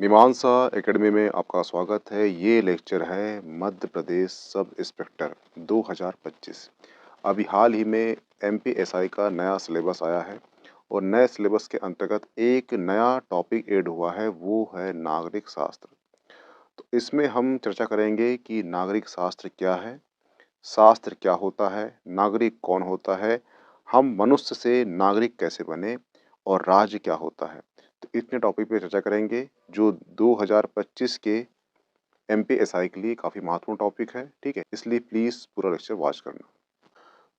मीमांसा एकेडमी में आपका स्वागत है। ये लेक्चर है मध्य प्रदेश सब इंस्पेक्टर 2025। अभी हाल ही में एमपीएसआई का नया सिलेबस आया है और नए सिलेबस के अंतर्गत एक नया टॉपिक ऐड हुआ है, वो है नागरिक शास्त्र। तो इसमें हम चर्चा करेंगे कि नागरिक शास्त्र क्या है, शास्त्र क्या होता है, नागरिक कौन होता है, हम मनुष्य से नागरिक कैसे बने और राज्य क्या होता है। तो इतने टॉपिक पे चर्चा करेंगे जो 2025 के एमपीएसआई के लिए काफ़ी महत्वपूर्ण टॉपिक है। ठीक है, इसलिए प्लीज़ पूरा लेक्चर वॉच करना।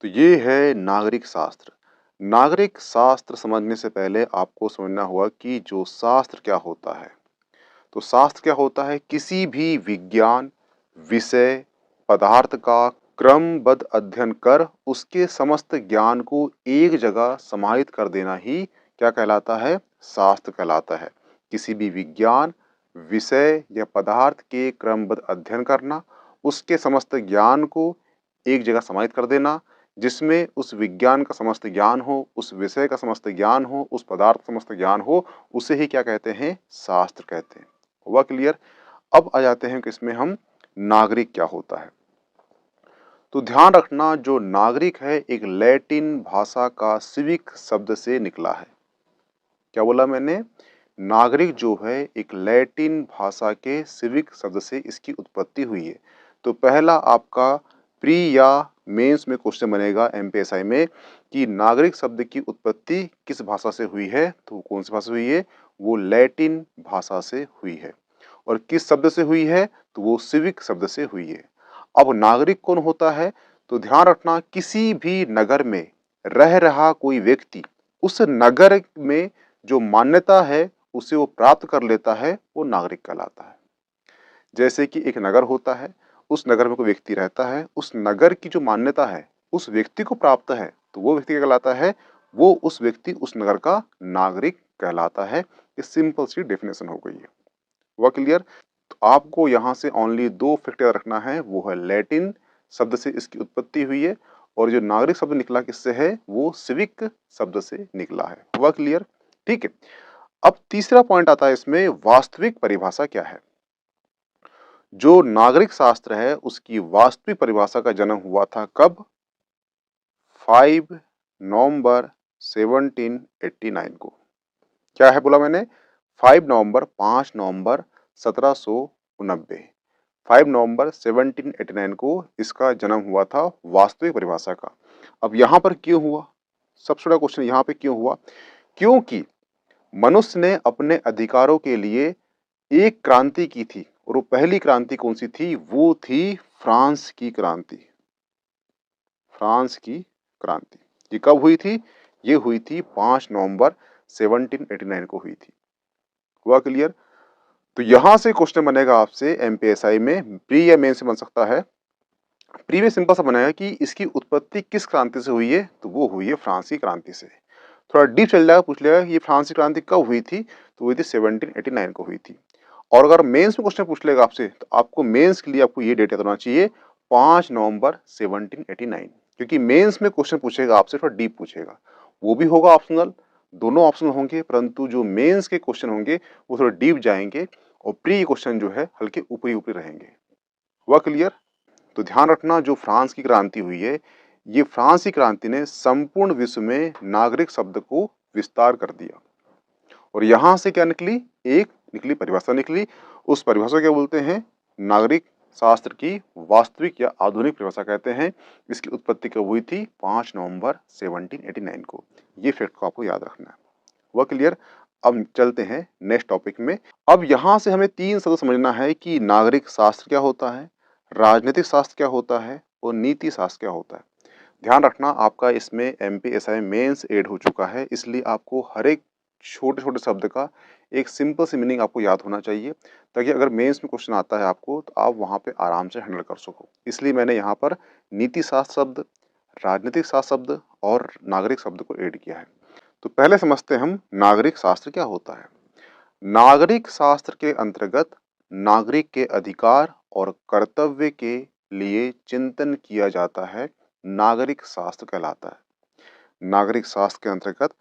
तो ये है नागरिक शास्त्र। नागरिक शास्त्र समझने से पहले आपको समझना होगा कि जो शास्त्र क्या होता है। तो शास्त्र क्या होता है? किसी भी विज्ञान विषय पदार्थ का क्रमबद्ध अध्ययन कर उसके समस्त ज्ञान को एक जगह समाहित कर देना ही क्या कहलाता है? शास्त्र कहलाता है। किसी भी विज्ञान विषय या पदार्थ के क्रमबद्ध अध्ययन करना, उसके समस्त ज्ञान को एक जगह समाहित कर देना, जिसमें उस विज्ञान का समस्त ज्ञान हो, उस विषय का समस्त ज्ञान हो, उस पदार्थ का समस्त ज्ञान हो, उसे ही क्या कहते हैं? शास्त्र कहते हैं। हुआ क्लियर? अब आ जाते हैं कि इसमें हम नागरिक क्या होता है। तो ध्यान रखना, जो नागरिक है एक लैटिन भाषा का सिविक शब्द से निकला है। क्या बोला मैंने? नागरिक जो है एक लैटिन भाषा के सिविक शब्द से इसकी उत्पत्ति हुई है। तो पहला आपका प्री या मेंस में क्वेश्चन बनेगा एमपीएसआई में कि नागरिक शब्द की उत्पत्ति किस भाषा से हुई है? तो कौन सी भाषा से हुई है? वो लैटिन भाषा से हुई है। और किस शब्द से हुई है? तो वो सिविक शब्द से हुई है। अब नागरिक कौन होता है? तो ध्यान रखना, किसी भी नगर में रह रहा कोई व्यक्ति उस नगर में जो मान्यता है उसे वो प्राप्त कर लेता है, वो नागरिक कहलाता है। जैसे कि एक नगर होता है, उस नगर में कोई व्यक्ति रहता है, उस नगर की जो मान्यता है उस व्यक्ति को प्राप्त है, तो वो व्यक्ति क्या कहलाता है? वो उस व्यक्ति उस नगर का नागरिक कहलाता है। ये सिंपल सी डेफिनेशन हो गई है। हुआ क्लियर? तो आपको यहाँ से ओनली दो फैक्ट याद रखना है, वो है लैटिन शब्द से इसकी उत्पत्ति हुई है और जो नागरिक शब्द निकला किससे है? वो सिविक शब्द से निकला है। हुआ क्लियर? ठीक है। अब तीसरा पॉइंट आता है इसमें, वास्तविक परिभाषा क्या है। जो नागरिक शास्त्र है उसकी वास्तविक परिभाषा का जन्म हुआ था कब? 5 नवंबर 1789 को। क्या है बोला मैंने? 5 नवंबर 1789। 5 नवंबर 1789 को इसका जन्म हुआ था, वास्तविक परिभाषा का। अब यहाँ पर क्यों हुआ? सबसे बड़ा क्वेश्चन यहाँ पे क्यों हुआ? क्योंकि मनुष्य ने अपने अधिकारों के लिए एक क्रांति की थी और वो पहली क्रांति कौन सी थी? वो थी फ्रांस की क्रांति। फ्रांस की क्रांति ये कब हुई थी? ये हुई थी 5 नवंबर 1789 को हुई थी। हुआ क्लियर? तो यहां से क्वेश्चन बनेगा आपसे एमपीएसआई में, प्री या मेन से बन सकता है। प्री में सिंपल सा बनाया कि इसकी उत्पत्ति किस क्रांति से हुई है? तो वो हुई है फ्रांस की क्रांति से। थोड़ा डीप चल जाएगा, पूछ लेगा ये फ्रांस की क्रांति कब हुई थी? तो हुई थी 1789 को हुई थी। और अगर मेंस में क्वेश्चन पूछ लेगा आपसे तो आपको मेंस के लिए आपको ये डेट याद होना चाहिए, 5 नवंबर 1789। क्योंकि मेंस में क्वेश्चन पूछेगा आपसे थोड़ा डीप पूछेगा, वो भी होगा ऑप्शनल, दोनों ऑप्शनल होंगे, परंतु जो मेंस के क्वेश्चन होंगे वो थोड़ा डीप जाएंगे और प्री क्वेश्चन जो है हल्के ऊपरी ऊपरी रहेंगे। हुआ क्लियर? तो ध्यान रखना, जो फ्रांस की क्रांति हुई है, ये फ्रांस की क्रांति ने संपूर्ण विश्व में नागरिक शब्द को विस्तार कर दिया और यहां से क्या निकली? एक निकली परिभाषा निकली। उस परिभाषा को क्या बोलते हैं? नागरिक शास्त्र की वास्तविक या आधुनिक परिभाषा कहते हैं। इसकी उत्पत्ति कब हुई थी? 5 नवंबर 1789 को। ये फैक्ट को आपको याद रखना है। हुआ क्लियर? अब चलते हैं नेक्स्ट टॉपिक में। अब यहां से हमें तीन शब्द समझना है कि नागरिक शास्त्र क्या होता है, राजनीतिक शास्त्र क्या होता है और नीति शास्त्र क्या होता है। ध्यान रखना, आपका इसमें एमपीएसआई मेंस ऐड हो चुका है, इसलिए आपको हर एक छोटे छोटे शब्द का एक सिंपल सी मीनिंग आपको याद होना चाहिए, ताकि अगर मेंस में क्वेश्चन आता है आपको तो आप वहां पे आराम से हैंडल कर सको। इसलिए मैंने यहाँ पर नीति शास्त्र शब्द, राजनीतिक शास्त्र शब्द और नागरिक शब्द को ऐड किया है। तो पहले समझते हैं हम नागरिक शास्त्र क्या होता है। नागरिक शास्त्र के अंतर्गत नागरिक के अधिकार और कर्तव्य के लिए चिंतन किया जाता है, नागरिक शास्त्र कहलाता है। नागरिक शास्त्र के अंतर्गत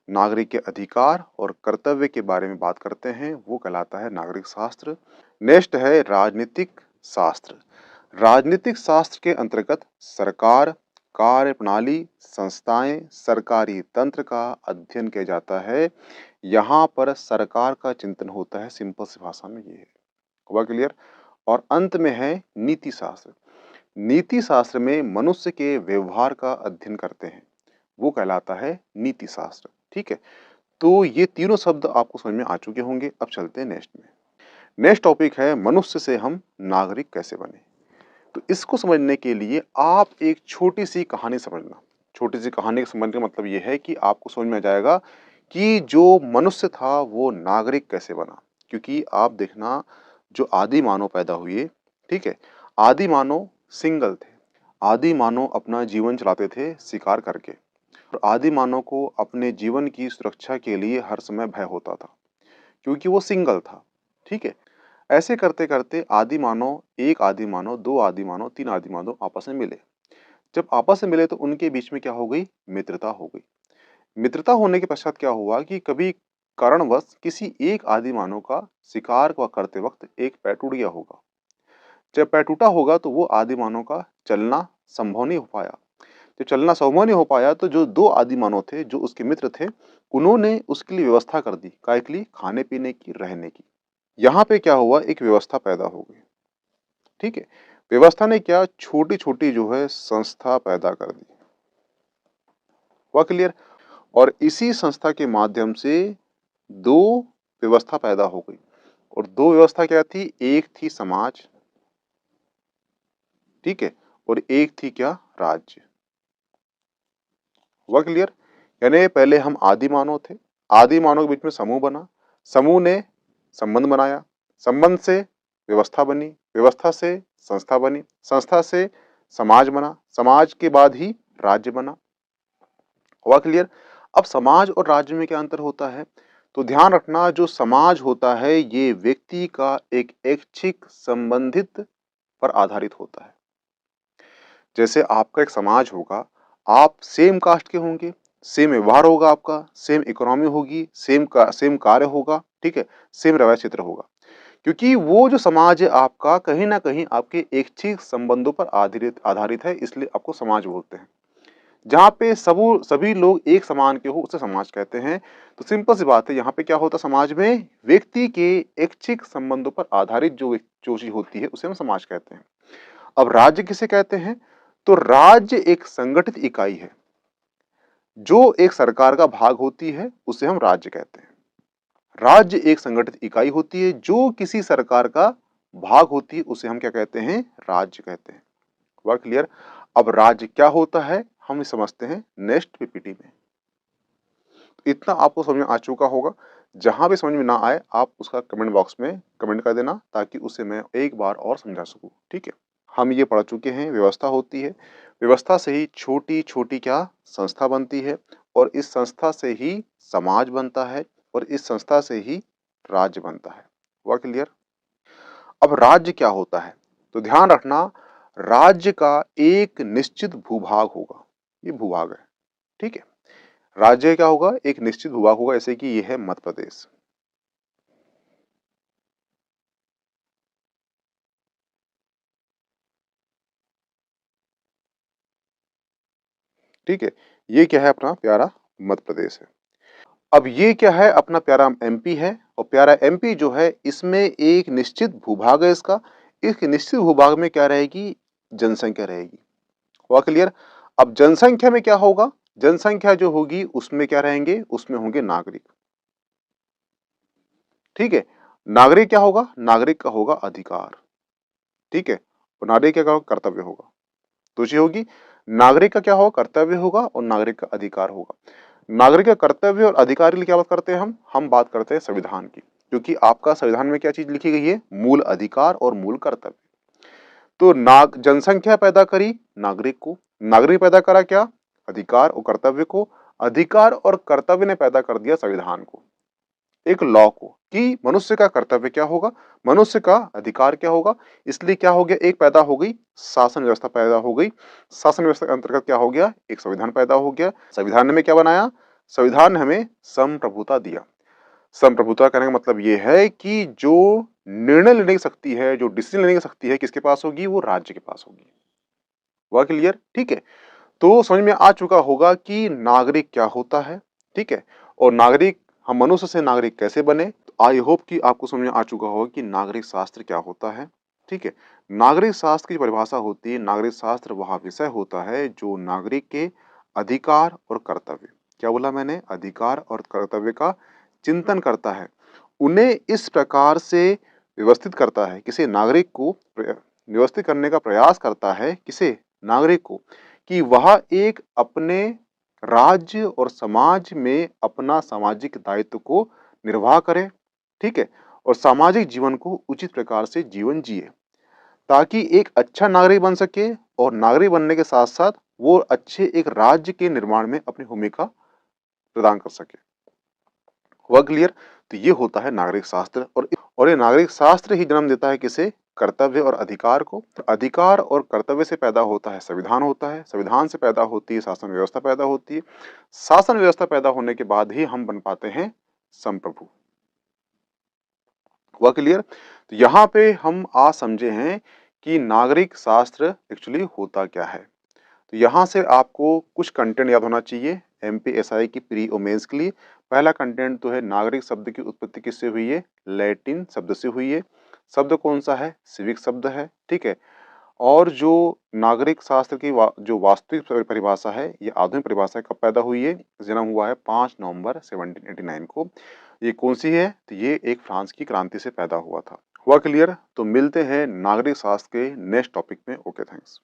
नागरिक के अधिकार और कर्तव्य के बारे में बात करते हैं, वो कहलाता है नागरिक शास्त्र। नेक्स्ट है राजनीतिक शास्त्र। राजनीतिक शास्त्र के अंतर्गत सरकार, कार्यप्रणाली, संस्थाएं, सरकारी तंत्र का अध्ययन किया जाता है। यहाँ पर सरकार का चिंतन होता है, सिंपल सी भाषा में ये है। हुआ क्लियर? और अंत में है नीति शास्त्र। नीति शास्त्र में मनुष्य के व्यवहार का अध्ययन करते हैं, वो कहलाता है नीति शास्त्र। ठीक है, तो ये तीनों शब्द आपको समझ में आ चुके होंगे। अब चलते हैं नेक्स्ट में। नेक्स्ट टॉपिक है मनुष्य से हम नागरिक कैसे बने। तो इसको समझने के लिए आप एक छोटी सी कहानी समझना। छोटी सी कहानी का समझने का मतलब ये है कि आपको समझ में आ जाएगा कि जो मनुष्य था वो नागरिक कैसे बना। क्योंकि आप देखना, जो आदि मानव पैदा हुए, ठीक है, आदि मानव सिंगल थे। आदि मानव अपना जीवन चलाते थे शिकार करके, और आदि मानव को अपने जीवन की सुरक्षा के लिए हर समय भय होता था, क्योंकि वो सिंगल था। ठीक है, ऐसे करते करते आदि मानव, एक आदि मानव, दो आदि मानव, तीन आदि मानव आपस में मिले। जब आपस में मिले तो उनके बीच में क्या हो गई? मित्रता हो गई। मित्रता होने के पश्चात क्या हुआ कि कभी कारणवश किसी एक आदि मानव का शिकार को करते वक्त एक पैर टूट गया होगा। जब पैर टूटा होगा तो वो आदि मानव का चलना संभव नहीं हो पाया। जब चलना संभव नहीं हो पाया तो जो दो आदि मानव थे, जो उसके मित्र थे, उन्होंने उसके लिए व्यवस्था कर दी। काय के लिए? खाने पीने की, रहने की। यहाँ पे क्या हुआ? एक व्यवस्था पैदा हो गई। ठीक है, व्यवस्था ने क्या, छोटी छोटी जो है संस्था पैदा कर दी। हुआ क्लियर? और इसी संस्था के माध्यम से दो व्यवस्था पैदा हो गई। और दो व्यवस्था क्या थी? एक थी समाज, ठीक है, और एक थी क्या? राज्य। हुआ क्लियर? यानी पहले हम आदि मानव थे, आदि मानव के बीच में समूह बना, समूह ने संबंध बनाया, संबंध से व्यवस्था बनी, व्यवस्था से संस्था बनी, संस्था से समाज बना, समाज के बाद ही राज्य बना। हुआ क्लियर? अब समाज और राज्य में क्या अंतर होता है? तो ध्यान रखना, जो समाज होता है ये व्यक्ति का एक ऐच्छिक संबंधित पर आधारित होता है। जैसे आपका एक समाज होगा, आप सेम कास्ट के होंगे, सेम व्यवहार होगा आपका, सेम इकोनॉमी होगी, सेम कार्य होगा, ठीक है, सेम रवैया चित्र होगा। क्योंकि वो जो समाज है आपका कहीं ना कहीं आपके ऐच्छिक संबंधों पर आधारित आधारित है, इसलिए आपको समाज बोलते हैं। जहाँ पे सभी लोग एक समान के हो उसे समाज कहते हैं। तो सिंपल सी बात है, यहाँ पे क्या होता है? समाज में व्यक्ति के ऐच्छिक संबंधों पर आधारित जो चीज होती है उसे हम समाज कहते हैं। अब राज्य किसे कहते हैं? तो राज्य एक संगठित इकाई है, जो एक सरकार का भाग होती है, उसे हम राज्य कहते हैं। राज्य एक संगठित इकाई होती है जो किसी सरकार का भाग होती है, उसे हम क्या कहते हैं? राज्य कहते हैं। हुआ क्लियर? अब राज्य क्या होता है हम समझते हैं नेक्स्ट पीपीटी में। इतना आपको समझ में आ चुका होगा। जहां भी समझ में ना आए आप उसका कमेंट बॉक्स में कमेंट कर देना, ताकि उसे मैं एक बार और समझा सकूं। ठीक है, हम ये पढ़ चुके हैं, व्यवस्था होती है, व्यवस्था से ही छोटी छोटी क्या संस्था बनती है, और इस संस्था से ही समाज बनता है, और इस संस्था से ही राज्य बनता है। हुआ क्लियर? अब राज्य क्या होता है? तो ध्यान रखना, राज्य का एक निश्चित भूभाग होगा। ये भूभाग है, ठीक है। राज्य क्या होगा? एक निश्चित भूभाग होगा, जैसे कि ये है मध्य प्रदेश। ठीक है, ये क्या है? अपना प्यारा मध्य प्रदेश है। अब ये क्या है? अपना प्यारा एमपी है। और प्यारा एमपी जो है, इसमें एक निश्चित भूभाग है इसका। इस निश्चित भूभाग में क्या रहेगी? जनसंख्या रहेगी। हुआ क्लियर? अब जनसंख्या में क्या होगा? जनसंख्या जो होगी उसमें क्या रहेंगे? उसमें होंगे नागरिक। ठीक है, नागरिक क्या होगा? नागरिक का होगा अधिकार। ठीक है, और नागरिक का कर्तव्य होगा। तो चीज होगी, नागरिक का क्या होगा? कर्तव्य होगा, और नागरिक का अधिकार होगा। नागरिक का कर्तव्य और अधिकार के लिए क्या बात करते हैं हम बात करते हैं संविधान की। क्योंकि आपका संविधान में क्या चीज लिखी गई है? मूल अधिकार और मूल कर्तव्य। तो जनसंख्या पैदा करी नागरिक को, नागरिक पैदा करा क्या? अधिकार और कर्तव्य को, अधिकार और कर्तव्य ने पैदा कर दिया संविधान को, एक लॉ को, कि मनुष्य का कर्तव्य क्या होगा, मनुष्य का अधिकार क्या होगा। इसलिए क्या हो गया? एक पैदा हो गई शासन व्यवस्था पैदा हो गई। शासन व्यवस्था के अंतर्गत क्या हो गया? एक संविधान पैदा हो गया। संविधान ने में क्या बनाया? संविधान ने हमें संप्रभुता दिया। संप्रभुता कहने का मतलब ये है कि जो निर्णय लेने की शक्ति है, जो डिसीजन लेने की शक्ति है, किसके पास होगी? वो राज्य के पास होगी। हुआ क्लियर? ठीक है। तो समझ में आ चुका होगा कि नागरिक क्या होता है, ठीक है? और नागरिक, हम मनुष्य से नागरिक कैसे बने? तो आई होप कि आपको समझ में आ चुका होगा कि नागरिक शास्त्र क्या होता है, ठीक है? नागरिक शास्त्र की परिभाषा होती है, नागरिक शास्त्र वह विषय होता है जो नागरिक के अधिकार और कर्तव्य, क्या बोला मैंने? अधिकार और कर्तव्य का चिंतन करता है। उन्हें इस प्रकार से व्यवस्थित करता है, किसी नागरिक को व्यवस्थित करने का प्रयास करता है, किसे? नागरिक को, कि वह एक अपने राज्य और समाज में अपना सामाजिक दायित्व को निर्वाह करे, ठीक है? और सामाजिक जीवन को उचित प्रकार से जीवन जिए, ताकि एक अच्छा नागरिक बन सके और नागरिक बनने के साथ-साथ वो अच्छे एक राज्य के निर्माण में अपनी भूमिका प्रदान कर सके। हुआ क्लियर? तो ये होता है नागरिक शास्त्र, और ये नागरिक शास्त्र ही जन्म देता है किसे? कर्तव्य और अधिकार को। तो अधिकार और कर्तव्य से पैदा होता है संविधान होता है, संविधान से पैदा होती है शासन व्यवस्था पैदा होती है, शासन व्यवस्था पैदा होने के बाद ही हम बन पाते हैं संप्रभु। हुआ क्लियर? तो यहाँ पे हम आज समझे हैं कि नागरिक शास्त्र एक्चुअली होता क्या है। तो यहाँ से आपको कुछ कंटेंट याद होना चाहिए एमपीएसआई की प्री और मेंस के लिए। पहला कंटेंट तो है नागरिक शब्द की उत्पत्ति किससे हुई है? लैटिन शब्द से हुई है। शब्द कौन सा है? सिविक शब्द है, ठीक है? और जो नागरिक शास्त्र की जो वास्तविक परिभाषा है, ये आधुनिक परिभाषा कब पैदा हुई है? जन्म हुआ है 5 नवंबर 1789 को। ये कौन सी है? तो ये एक फ्रांस की क्रांति से पैदा हुआ था। हुआ क्लियर? तो मिलते हैं नागरिक शास्त्र के नेक्स्ट टॉपिक में। Okay, thanks.